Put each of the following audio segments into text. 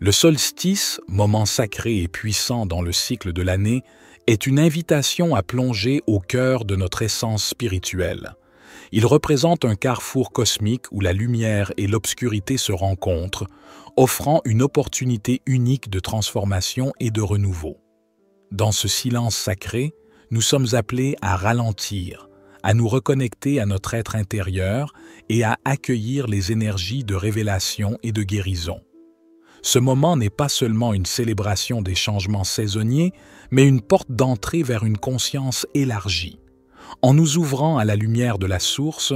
Le solstice, moment sacré et puissant dans le cycle de l'année, est une invitation à plonger au cœur de notre essence spirituelle. Il représente un carrefour cosmique où la lumière et l'obscurité se rencontrent, offrant une opportunité unique de transformation et de renouveau. Dans ce silence sacré, nous sommes appelés à ralentir, à nous reconnecter à notre être intérieur et à accueillir les énergies de révélation et de guérison. Ce moment n'est pas seulement une célébration des changements saisonniers, mais une porte d'entrée vers une conscience élargie. En nous ouvrant à la lumière de la source,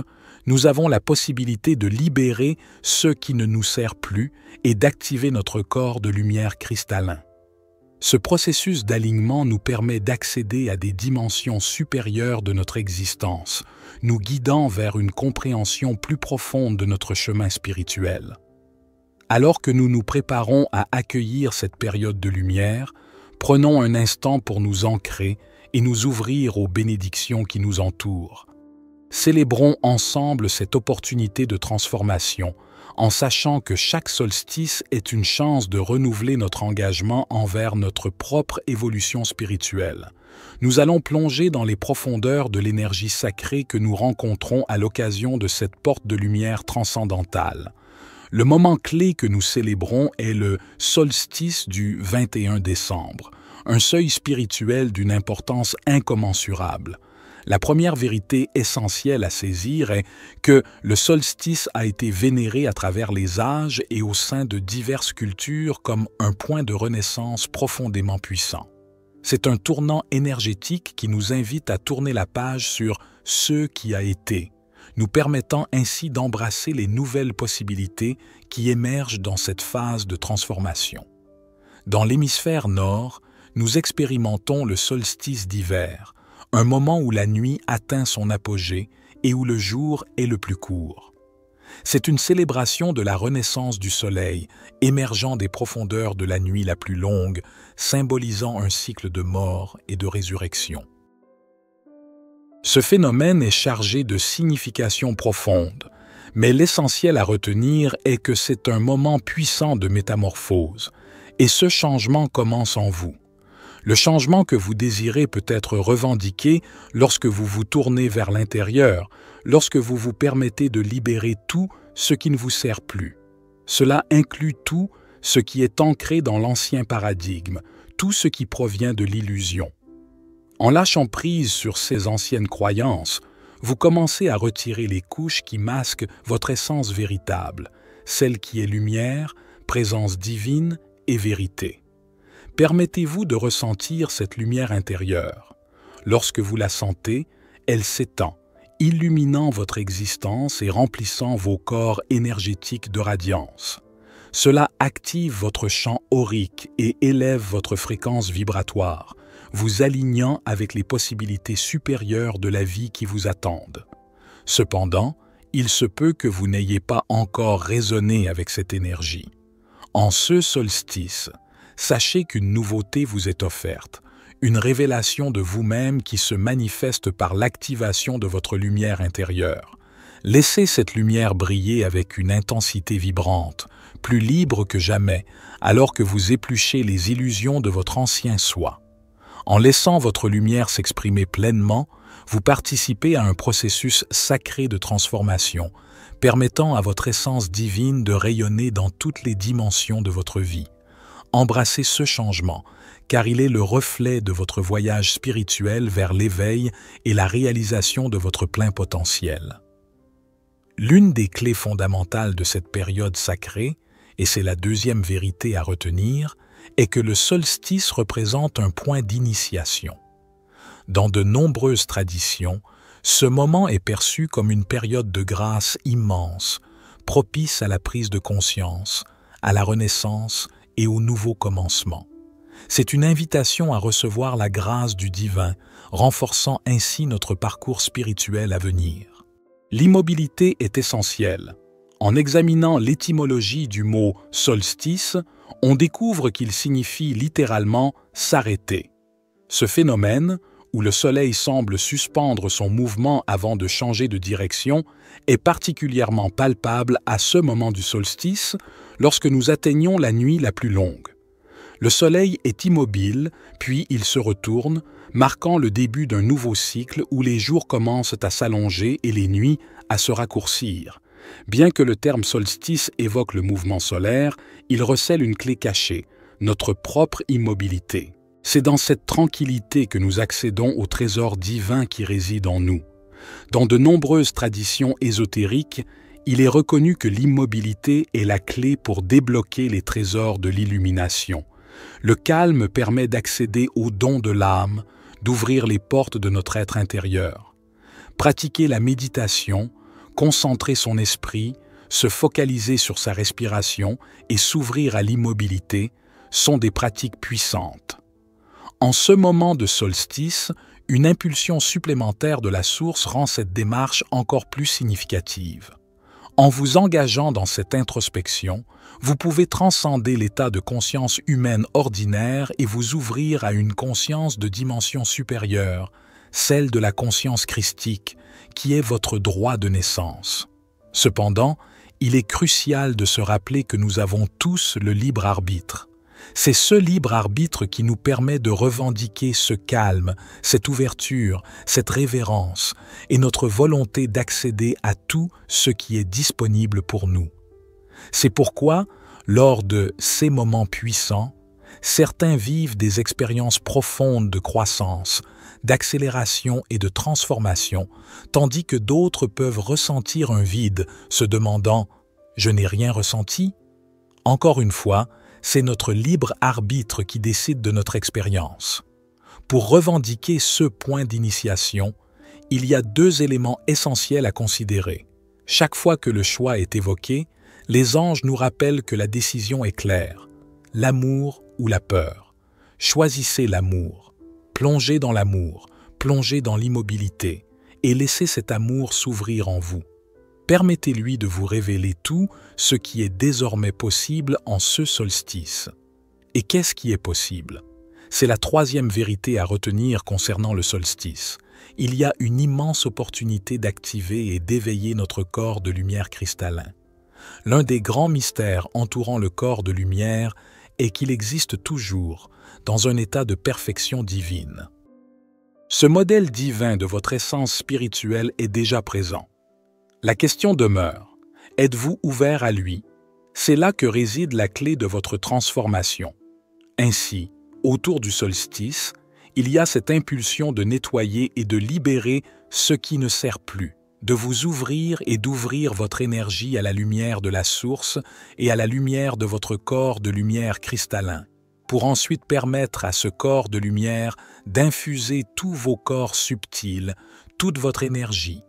nous avons la possibilité de libérer ce qui ne nous sert plus et d'activer notre corps de lumière cristallin. Ce processus d'alignement nous permet d'accéder à des dimensions supérieures de notre existence, nous guidant vers une compréhension plus profonde de notre chemin spirituel. Alors que nous nous préparons à accueillir cette période de lumière, prenons un instant pour nous ancrer et nous ouvrir aux bénédictions qui nous entourent. Célébrons ensemble cette opportunité de transformation, en sachant que chaque solstice est une chance de renouveler notre engagement envers notre propre évolution spirituelle. Nous allons plonger dans les profondeurs de l'énergie sacrée que nous rencontrons à l'occasion de cette porte de lumière transcendantale. Le moment clé que nous célébrons est le solstice du 21 décembre, un seuil spirituel d'une importance incommensurable. La première vérité essentielle à saisir est que le solstice a été vénéré à travers les âges et au sein de diverses cultures comme un point de renaissance profondément puissant. C'est un tournant énergétique qui nous invite à tourner la page sur ce qui a été, nous permettant ainsi d'embrasser les nouvelles possibilités qui émergent dans cette phase de transformation. Dans l'hémisphère nord, nous expérimentons le solstice d'hiver, un moment où la nuit atteint son apogée et où le jour est le plus court. C'est une célébration de la renaissance du soleil, émergeant des profondeurs de la nuit la plus longue, symbolisant un cycle de mort et de résurrection. Ce phénomène est chargé de significations profondes, mais l'essentiel à retenir est que c'est un moment puissant de métamorphose, et ce changement commence en vous. Le changement que vous désirez peut être revendiqué lorsque vous vous tournez vers l'intérieur, lorsque vous vous permettez de libérer tout ce qui ne vous sert plus. Cela inclut tout ce qui est ancré dans l'ancien paradigme, tout ce qui provient de l'illusion. En lâchant prise sur ces anciennes croyances, vous commencez à retirer les couches qui masquent votre essence véritable, celle qui est lumière, présence divine et vérité. Permettez-vous de ressentir cette lumière intérieure. Lorsque vous la sentez, elle s'étend, illuminant votre existence et remplissant vos corps énergétiques de radiance. Cela active votre champ aurique et élève votre fréquence vibratoire, vous alignant avec les possibilités supérieures de la vie qui vous attendent. Cependant, il se peut que vous n'ayez pas encore résonné avec cette énergie. En ce solstice, sachez qu'une nouveauté vous est offerte, une révélation de vous-même qui se manifeste par l'activation de votre lumière intérieure. Laissez cette lumière briller avec une intensité vibrante, plus libre que jamais, alors que vous épluchez les illusions de votre ancien soi. En laissant votre lumière s'exprimer pleinement, vous participez à un processus sacré de transformation, permettant à votre essence divine de rayonner dans toutes les dimensions de votre vie. Embrassez ce changement, car il est le reflet de votre voyage spirituel vers l'éveil et la réalisation de votre plein potentiel. L'une des clés fondamentales de cette période sacrée, et c'est la deuxième vérité à retenir, est que le solstice représente un point d'initiation. Dans de nombreuses traditions, ce moment est perçu comme une période de grâce immense, propice à la prise de conscience, à la renaissance et au nouveau commencement. C'est une invitation à recevoir la grâce du divin, renforçant ainsi notre parcours spirituel à venir. L'immobilité est essentielle. En examinant l'étymologie du mot « solstice », on découvre qu'il signifie littéralement « s'arrêter ». Ce phénomène, où le Soleil semble suspendre son mouvement avant de changer de direction, est particulièrement palpable à ce moment du solstice, lorsque nous atteignons la nuit la plus longue. Le Soleil est immobile, puis il se retourne, marquant le début d'un nouveau cycle où les jours commencent à s'allonger et les nuits à se raccourcir. Bien que le terme solstice évoque le mouvement solaire, il recèle une clé cachée, notre propre immobilité. C'est dans cette tranquillité que nous accédons au trésor divin qui réside en nous. Dans de nombreuses traditions ésotériques, il est reconnu que l'immobilité est la clé pour débloquer les trésors de l'illumination. Le calme permet d'accéder aux dons de l'âme, d'ouvrir les portes de notre être intérieur. Pratiquer la méditation, concentrer son esprit, se focaliser sur sa respiration et s'ouvrir à l'immobilité sont des pratiques puissantes. En ce moment de solstice, une impulsion supplémentaire de la source rend cette démarche encore plus significative. En vous engageant dans cette introspection, vous pouvez transcender l'état de conscience humaine ordinaire et vous ouvrir à une conscience de dimension supérieure, celle de la conscience christique, qui est votre droit de naissance. Cependant, il est crucial de se rappeler que nous avons tous le libre arbitre. C'est ce libre arbitre qui nous permet de revendiquer ce calme, cette ouverture, cette révérence et notre volonté d'accéder à tout ce qui est disponible pour nous. C'est pourquoi, lors de ces moments puissants, certains vivent des expériences profondes de croissance, d'accélération et de transformation, tandis que d'autres peuvent ressentir un vide, se demandant « Je n'ai rien ressenti ?» Encore une fois, c'est notre libre arbitre qui décide de notre expérience. Pour revendiquer ce point d'initiation, il y a deux éléments essentiels à considérer. Chaque fois que le choix est évoqué, les anges nous rappellent que la décision est claire. L'amour ou la peur. Choisissez l'amour. Plongez dans l'amour, plongez dans l'immobilité et laissez cet amour s'ouvrir en vous. Permettez-lui de vous révéler tout ce qui est désormais possible en ce solstice. Et qu'est-ce qui est possible? C'est la troisième vérité à retenir concernant le solstice. Il y a une immense opportunité d'activer et d'éveiller notre corps de lumière cristallin. L'un des grands mystères entourant le corps de lumière est qu'il existe toujours, dans un état de perfection divine. Ce modèle divin de votre essence spirituelle est déjà présent. La question demeure, êtes-vous ouvert à lui? C'est là que réside la clé de votre transformation. Ainsi, autour du solstice, il y a cette impulsion de nettoyer et de libérer ce qui ne sert plus, de vous ouvrir et d'ouvrir votre énergie à la lumière de la source et à la lumière de votre corps de lumière cristallin, pour ensuite permettre à ce corps de lumière d'infuser tous vos corps subtils, toute votre énergie,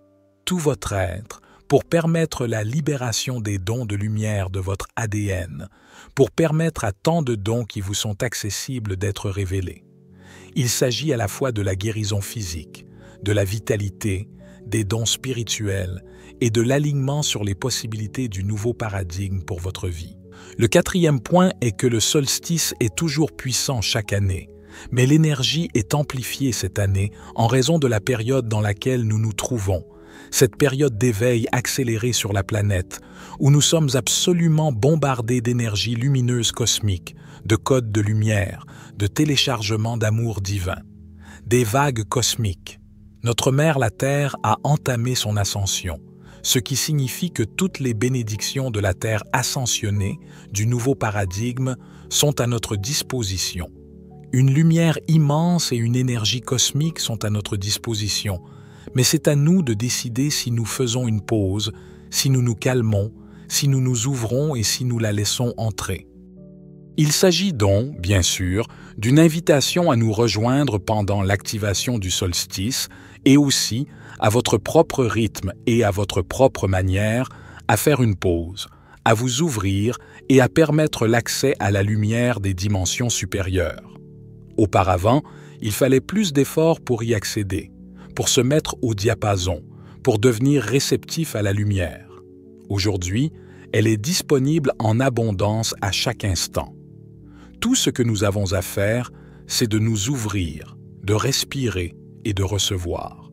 tout votre être, pour permettre la libération des dons de lumière de votre ADN, pour permettre à tant de dons qui vous sont accessibles d'être révélés. Il s'agit à la fois de la guérison physique, de la vitalité, des dons spirituels et de l'alignement sur les possibilités du nouveau paradigme pour votre vie. Le quatrième point est que le solstice est toujours puissant chaque année, mais l'énergie est amplifiée cette année en raison de la période dans laquelle nous nous trouvons, cette période d'éveil accéléré sur la planète, où nous sommes absolument bombardés d'énergie lumineuse cosmique, de codes de lumière, de téléchargements d'amour divin, des vagues cosmiques. Notre mère la Terre a entamé son ascension, ce qui signifie que toutes les bénédictions de la Terre ascensionnée, du nouveau paradigme, sont à notre disposition. Une lumière immense et une énergie cosmique sont à notre disposition, mais c'est à nous de décider si nous faisons une pause, si nous nous calmons, si nous nous ouvrons et si nous la laissons entrer. Il s'agit donc, bien sûr, d'une invitation à nous rejoindre pendant l'activation du solstice et aussi, à votre propre rythme et à votre propre manière, à faire une pause, à vous ouvrir et à permettre l'accès à la lumière des dimensions supérieures. Auparavant, il fallait plus d'efforts pour y accéder, pour se mettre au diapason, pour devenir réceptif à la lumière. Aujourd'hui, elle est disponible en abondance à chaque instant. Tout ce que nous avons à faire, c'est de nous ouvrir, de respirer et de recevoir.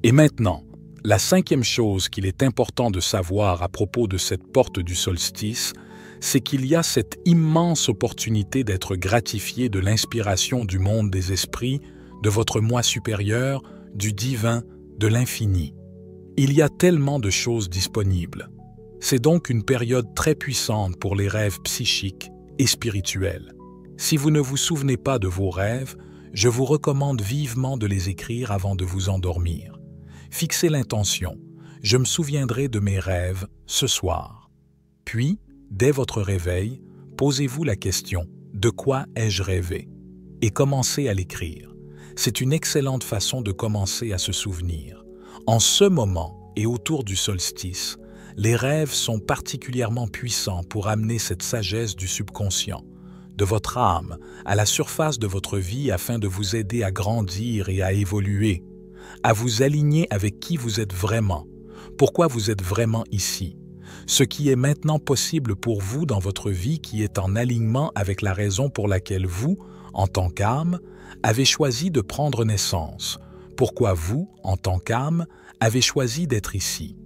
Et maintenant, la cinquième chose qu'il est important de savoir à propos de cette porte du solstice, c'est qu'il y a cette immense opportunité d'être gratifié de l'inspiration du monde des esprits, de votre moi supérieur, du divin, de l'infini. Il y a tellement de choses disponibles. C'est donc une période très puissante pour les rêves psychiques et spirituels. Si vous ne vous souvenez pas de vos rêves, je vous recommande vivement de les écrire avant de vous endormir. Fixez l'intention. Je me souviendrai de mes rêves ce soir. Puis, dès votre réveil, posez-vous la question « De quoi ai-je rêvé ?» et commencez à l'écrire. C'est une excellente façon de commencer à se souvenir. En ce moment et autour du solstice, les rêves sont particulièrement puissants pour amener cette sagesse du subconscient, de votre âme, à la surface de votre vie afin de vous aider à grandir et à évoluer, à vous aligner avec qui vous êtes vraiment, pourquoi vous êtes vraiment ici, ce qui est maintenant possible pour vous dans votre vie qui est en alignement avec la raison pour laquelle vous, en tant qu'âme, avez choisi de prendre naissance, pourquoi vous, en tant qu'âme, avez choisi d'être ici.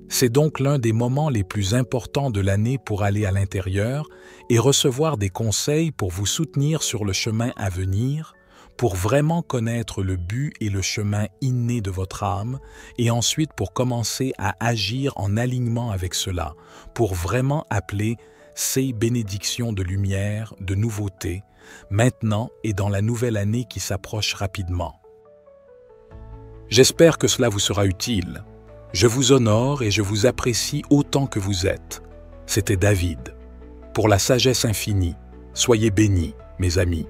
C'est donc l'un des moments les plus importants de l'année pour aller à l'intérieur et recevoir des conseils pour vous soutenir sur le chemin à venir, pour vraiment connaître le but et le chemin inné de votre âme, et ensuite pour commencer à agir en alignement avec cela, pour vraiment appeler ces bénédictions de lumière, de nouveauté, maintenant et dans la nouvelle année qui s'approche rapidement. J'espère que cela vous sera utile. Je vous honore et je vous apprécie autant que vous êtes. C'était David. Pour la sagesse infinie, soyez bénis, mes amis.